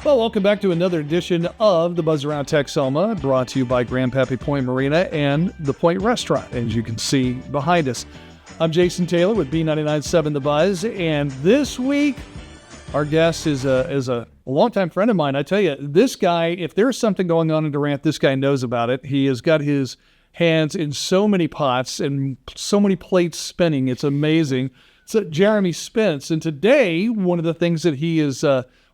Well, welcome back to another edition of the Buzz Around Texoma, brought to you by Grandpappy Point Marina and the Point Restaurant, as you can see behind us. I'm Jason Taylor with B99.7 The Buzz, and this week our guest is a longtime friend of mine. I tell you, this guy, if there's something going on in Durant, this guy knows about it. He has got his hands in so many pots and so many plates spinning. It's amazing. It's Jeremy Spence, and today one of the things that he is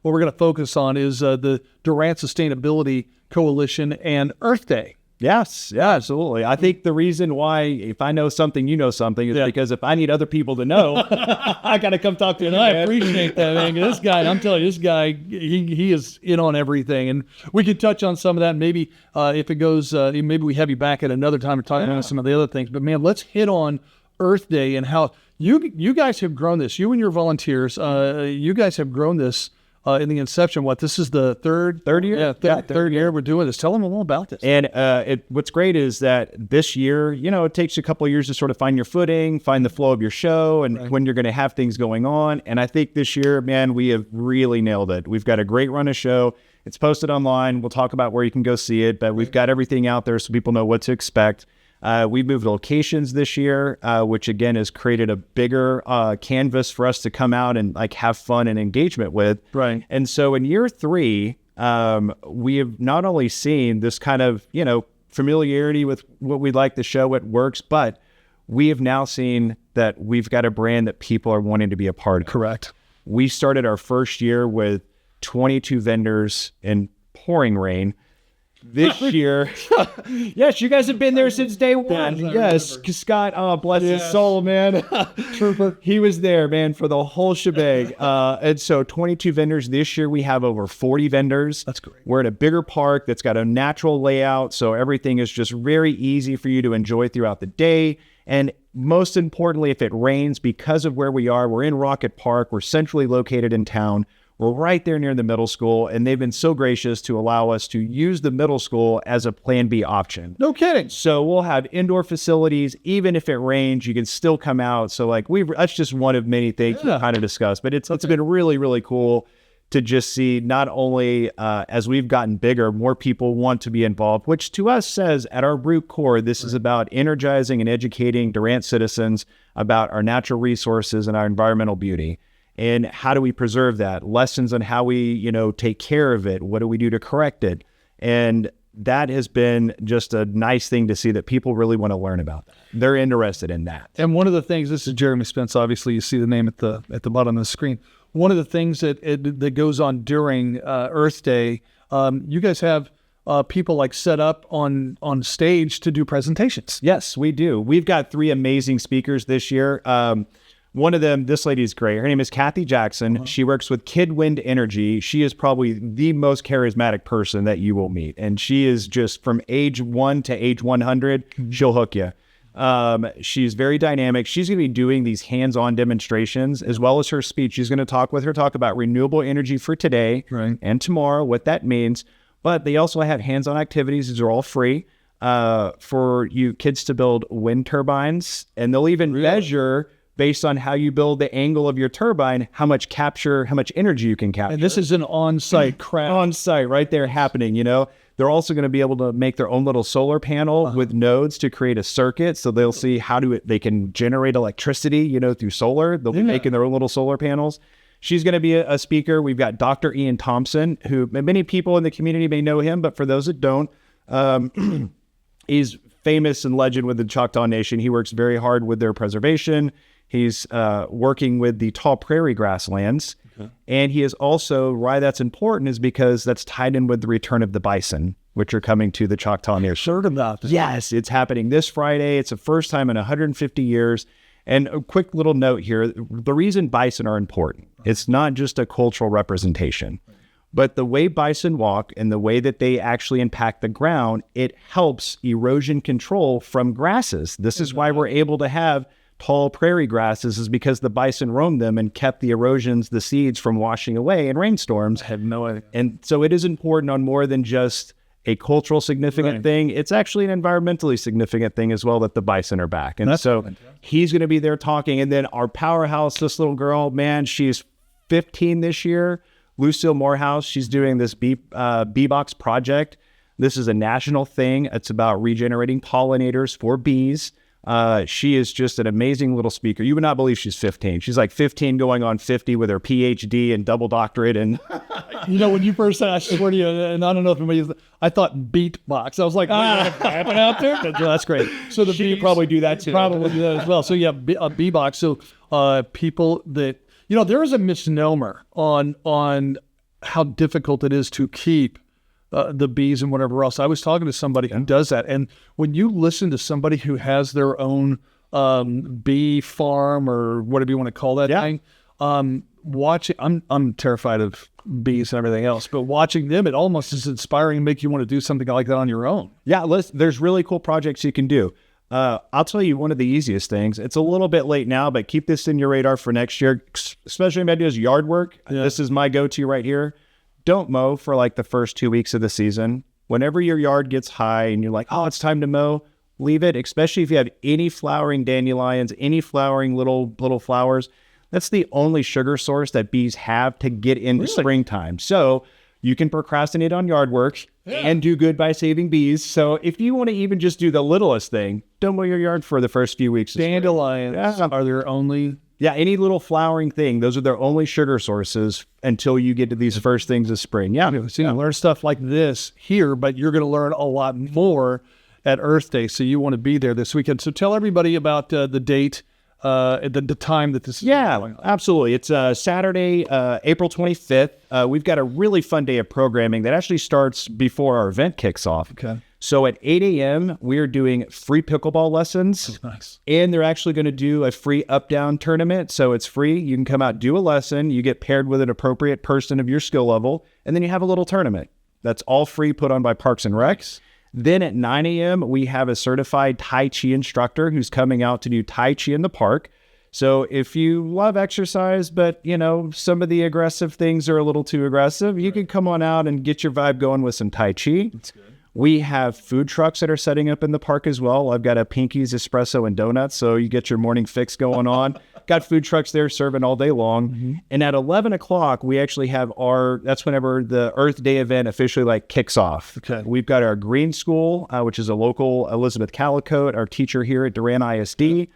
what we're going to focus on is the Durant Sustainability Coalition and Earth Day. Yes, yeah, absolutely. I think the reason why, if I know something, you know something, is because if I need other people to know, I got to come talk to you. And I appreciate that, man. This guy, I'm telling you, this guy, he is in on everything. And we could touch on some of that. Maybe if it goes, maybe we have you back at another time to talk about some of the other things. But man, let's hit on Earth Day and how you guys have grown this. You and your volunteers, you guys have grown this. In the inception, this is the third year? Yeah, third year we're doing this. Tell them a little about this. And what's great is that this year, it takes you a couple of years to sort of find your footing, find the flow of your show, and when you're going to have things going on. And I think this year, man, we have really nailed it. We've got a great run of show. It's posted online. We'll talk about where you can go see it, but we've got everything out there so people know what to expect. We've moved locations this year, which again has created a bigger canvas for us to come out and have fun and engagement with. Right. And so in year 3, we have not only seen this kind of, familiarity with what we like the show, what works, but we have now seen that we've got a brand that people are wanting to be a part of. Correct. We started our first year with 22 vendors in pouring rain. This year, yes, you guys have been there since day one. Yes, Scott, bless his soul, man. Trooper. He was there, man, for the whole shebang. And so 22 vendors. This year we have over 40 vendors. That's great. We're at a bigger park that's got a natural layout, so everything is just very easy for you to enjoy throughout the day. And most importantly, if it rains, because of where we are, we're in Rocket Park. We're centrally located in town. We're right there near the middle school, and they've been so gracious to allow us to use the middle school as a Plan B option. No kidding. So we'll have indoor facilities. Even if it rains, you can still come out. So that's just one of many things we kind of discussed. But it's been really, really cool to just see not only as we've gotten bigger, more people want to be involved, which to us says at our root core, this is about energizing and educating Durant citizens about our natural resources and our environmental beauty. And how do we preserve that? Lessons on how we, take care of it. What do we do to correct it? And that has been just a nice thing to see that people really want to learn about that. They're interested in that. And one of the things, this is Jeremy Spence, obviously you see the name at the bottom of the screen. One of the things that goes on during Earth Day, you guys have people set up on stage to do presentations. Yes, we do. We've got 3 amazing speakers this year. One of them, this lady is great. Her name is Kathy Jackson. She works with Kid Wind Energy. She is probably the most charismatic person that you will meet. And she is just from age 1 to age 100, she'll hook you. She's very dynamic. She's going to be doing these hands-on demonstrations as well as her speech. She's going to talk about renewable energy for today and tomorrow, what that means. But they also have hands-on activities. These are all free for you kids to build wind turbines. And they'll even measure, based on how you build the angle of your turbine, how much energy you can capture. And this is an on-site craft. On-site, right there happening, They're also going to be able to make their own little solar panel with nodes to create a circuit. So they'll see they can generate electricity, through solar. They'll be making their own little solar panels. She's going to be a speaker. We've got Dr. Ian Thompson, who many people in the community may know him, but for those that don't, he's famous and legend with the Choctaw Nation. He works very hard with their preservation. He's working with the tall prairie grasslands. And he is also, why that's important is because that's tied in with the return of the bison, which are coming to the Choctaw Nation. Heard about this. Yes, it's happening this Friday. It's the first time in 150 years. And a quick little note here, the reason bison are important, it's not just a cultural representation, but the way bison walk and the way that they actually impact the ground, it helps erosion control from grasses. This is why we're able to have tall prairie grasses, is because the bison roamed them and kept the erosions, the seeds from washing away in rainstorms. I had no idea. And so it is important on more than just a cultural significant thing. It's actually an environmentally significant thing as well that the bison are back. And so he's going to be there talking. And then our powerhouse, this little girl, man, she's 15 this year. Lucille Morehouse, she's doing this bee box project. This is a national thing. It's about regenerating pollinators for bees. She is just an amazing little speaker. You would not believe she's 15. She's like 15 going on 50 with her PhD and double doctorate. And You know, when you first said, I swear to you, and I don't know if anybody, I thought beatbox. I was like, happening out there? that's great. So the She bees could probably do that too. Probably do that as well. So yeah, beatbox. So people that, you know, there is a misnomer on how difficult it is to keep the bees and whatever else. I was talking to somebody who does that. And when you listen to somebody who has their own bee farm or whatever you want to call that thing, watching, I'm terrified of bees and everything else, but watching them, it almost is inspiring and make you want to do something like that on your own. Yeah, there's really cool projects you can do. I'll tell you one of the easiest things. It's a little bit late now, but keep this in your radar for next year, especially when I do yard work. Yeah. This is my go-to right here. Don't mow for like the first 2 weeks of the season. Whenever your yard gets high and you're like, oh, it's time to mow, leave it, especially if you have any flowering dandelions, any flowering little flowers. That's the only sugar source that bees have to get into springtime. So you can procrastinate on yard work and do good by saving bees. So if you want to even just do the littlest thing, don't mow your yard for the first few weeks. Dandelions are their only... Yeah, any little flowering thing, those are their only sugar sources until you get to these first things of spring. Yeah. So you learn stuff like this here, but you're going to learn a lot more at Earth Day. So you want to be there this weekend. So tell everybody about the date, the time that this is going on. Absolutely. It's Saturday, April 25th. We've got a really fun day of programming that actually starts before our event kicks off. Okay. So at 8 a.m., we're doing free pickleball lessons. That's nice. And they're actually going to do a free up-down tournament. So it's free. You can come out, do a lesson. You get paired with an appropriate person of your skill level. And then you have a little tournament. That's all free, put on by Parks and Recs. Then at 9 a.m., we have a certified Tai Chi instructor who's coming out to do Tai Chi in the park. So if you love exercise, but, you know, some of the aggressive things are a little too aggressive, you can come on out and get your vibe going with some Tai Chi. That's good. We have food trucks that are setting up in the park as well. I've got a Pinky's Espresso and Donuts, so you get your morning fix going on. Got food trucks there serving all day long. Mm-hmm. And at 11 o'clock, we actually have that's whenever the Earth Day event officially like kicks off. Okay. We've got our Green School, which is a local Elizabeth Calicote, our teacher here at Durant ISD.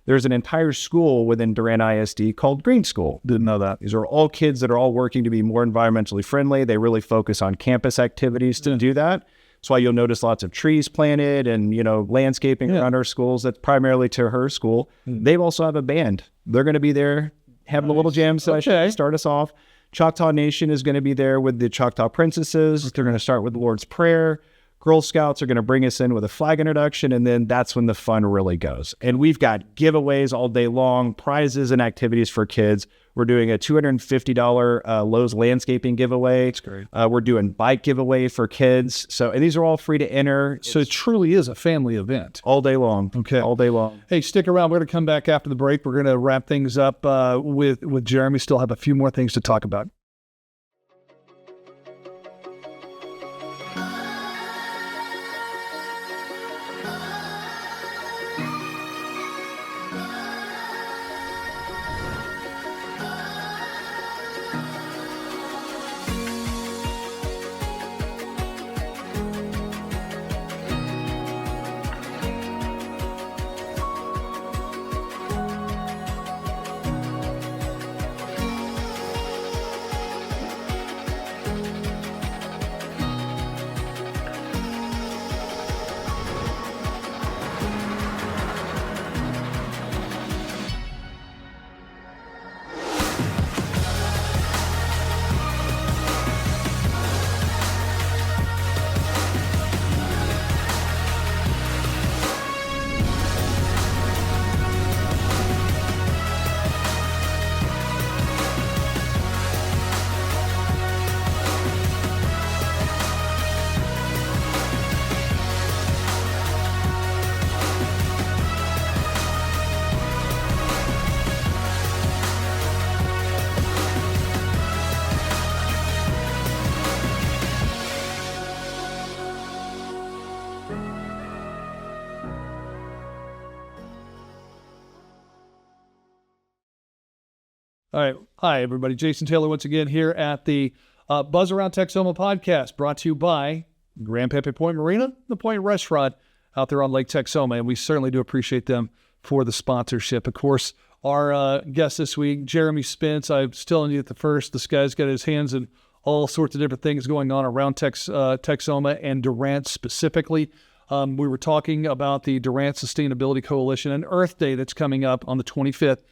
There's an entire school within Durant ISD called Green School. Didn't know that. These are all kids that are all working to be more environmentally friendly. They really focus on campus activities to do that. That's why you'll notice lots of trees planted and, you know, landscaping around our schools. That's primarily to her school. They also have a band. They're going to be there having a little jam session to start us off. Choctaw Nation is going to be there with the Choctaw Princesses. They're going to start with the Lord's Prayer. Girl Scouts are going to bring us in with a flag introduction, and then that's when the fun really goes. And we've got giveaways all day long, prizes and activities for kids. We're doing a $250 Lowe's landscaping giveaway. That's great. We're doing bike giveaway for kids. And these are all free to enter. So it truly is a family event. All day long. Okay. All day long. Hey, stick around. We're going to come back after the break. We're going to wrap things up with Jeremy. Still have a few more things to talk about. All right. Hi, everybody. Jason Taylor once again here at the Buzz Around Texoma podcast, brought to you by Grand Pepe Point Marina, the Point Restaurant out there on Lake Texoma. And we certainly do appreciate them for the sponsorship. Of course, our guest this week, Jeremy Spence. I was telling you at the first, this guy's got his hands in all sorts of different things going on around Texoma and Durant specifically. We were talking about the Durant Sustainability Coalition and Earth Day that's coming up on the 25th.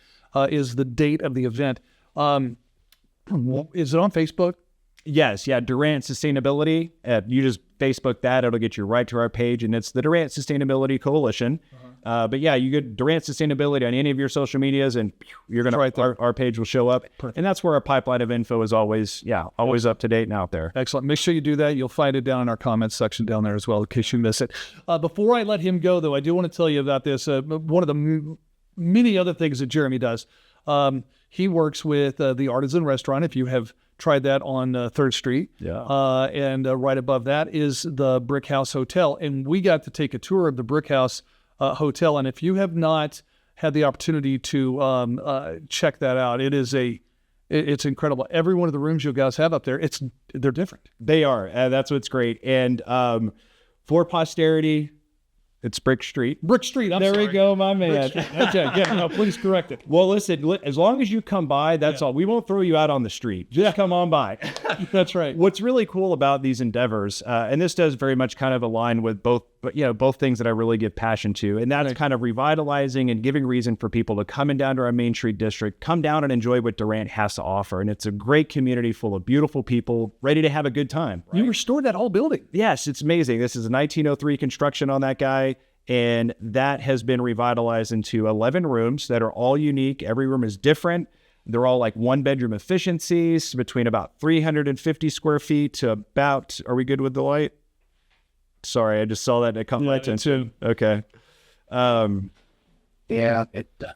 Is the date of the event. Is it on Facebook? Yes, yeah, Durant Sustainability. You just Facebook that, it'll get you right to our page, and it's the Durant Sustainability Coalition. But yeah, you get Durant Sustainability on any of your social medias, and you're gonna right there. Our page will show up. Perfect. And that's where our pipeline of info is always up to date and out there. Excellent. Make sure you do that. You'll find it down in our comments section down there as well, in case you miss it. Before I let him go, though, I do want to tell you about this. One of the many other things that Jeremy does. He works with the Artisan Restaurant, if you have tried that on 3rd Street. Yeah. And right above that is the Brick House Hotel. And we got to take a tour of the Brick House Hotel. And if you have not had the opportunity to check that out, it's incredible. Every one of the rooms you guys have up there, they're different. They are. That's what's great. And for posterity, it's Brick Street. Brick Street. There we go, my man. Okay, yeah, no, please correct it. Well, listen, as long as you come by, that's all. We won't throw you out on the street. Just come on by. That's right. What's really cool about these endeavors, and this does very much kind of align with both things that I really give passion to, and that's kind of revitalizing and giving reason for people to come down to our Main Street district, come down and enjoy what Durant has to offer. And it's a great community full of beautiful people ready to have a good time. Right? You restored that whole building. Yes, it's amazing. This is a 1903 construction on that guy. And that has been revitalized into 11 rooms that are all unique. Every room is different. They're all like 1-bedroom efficiencies between about 350 square feet to about, are we good with the light? Sorry, I just saw that and it caught my attention. Okay. Yeah,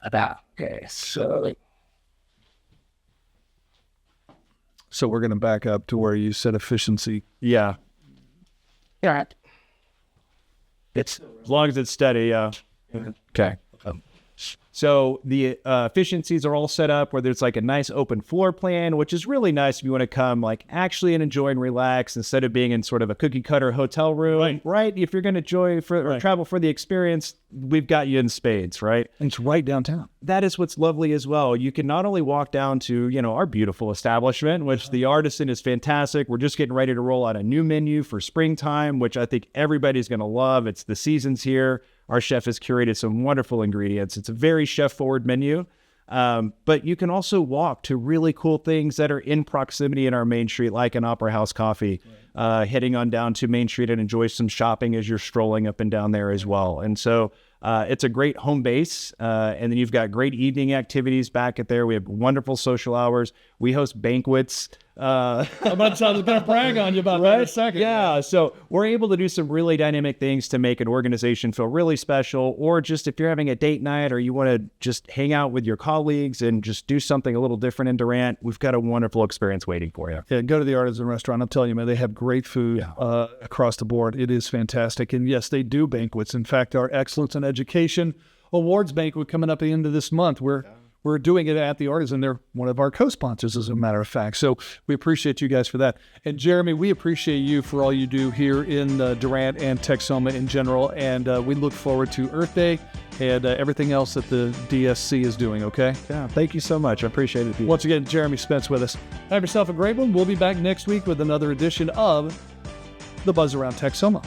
okay, so we're going to back up to where you said efficiency. Yeah. yeah, As long as it's steady, yeah. Okay. So the efficiencies are all set up where there's like a nice open floor plan, which is really nice if you want to come like actually and enjoy and relax instead of being in sort of a cookie cutter hotel room, right? If you're going to travel for the experience, we've got you in spades, right? And it's right downtown. That is what's lovely as well. You can not only walk down to, our beautiful establishment, which the Artisan is fantastic. We're just getting ready to roll out a new menu for springtime, which I think everybody's going to love. It's the seasons here. Our chef has curated some wonderful ingredients. It's a very chef-forward menu, but you can also walk to really cool things that are in proximity in our Main Street, like an Opera House Coffee, heading on down to Main Street and enjoy some shopping as you're strolling up and down there as well. And so it's a great home base, and then you've got great evening activities back at there. We have wonderful social hours. We host banquets. I'm going to brag on you about that in a second. Yeah, so we're able to do some really dynamic things to make an organization feel really special, or just if you're having a date night or you want to just hang out with your colleagues and just do something a little different in Durant, we've got a wonderful experience waiting for you. Yeah, go to the Artisan Restaurant. I'm telling you, man, they have great food across the board. It is fantastic. And yes, they do banquets. In fact, our Excellence in Education Awards banquet coming up at the end of this month, we're doing it at the Artisan. They're one of our co-sponsors, as a matter of fact. So we appreciate you guys for that. And Jeremy, we appreciate you for all you do here in Durant and Texoma in general. And we look forward to Earth Day and everything else that the DSC is doing, okay? Yeah, thank you so much. I appreciate it. Once again, Jeremy Spence with us. Have yourself a great one. We'll be back next week with another edition of The Buzz Around Texoma.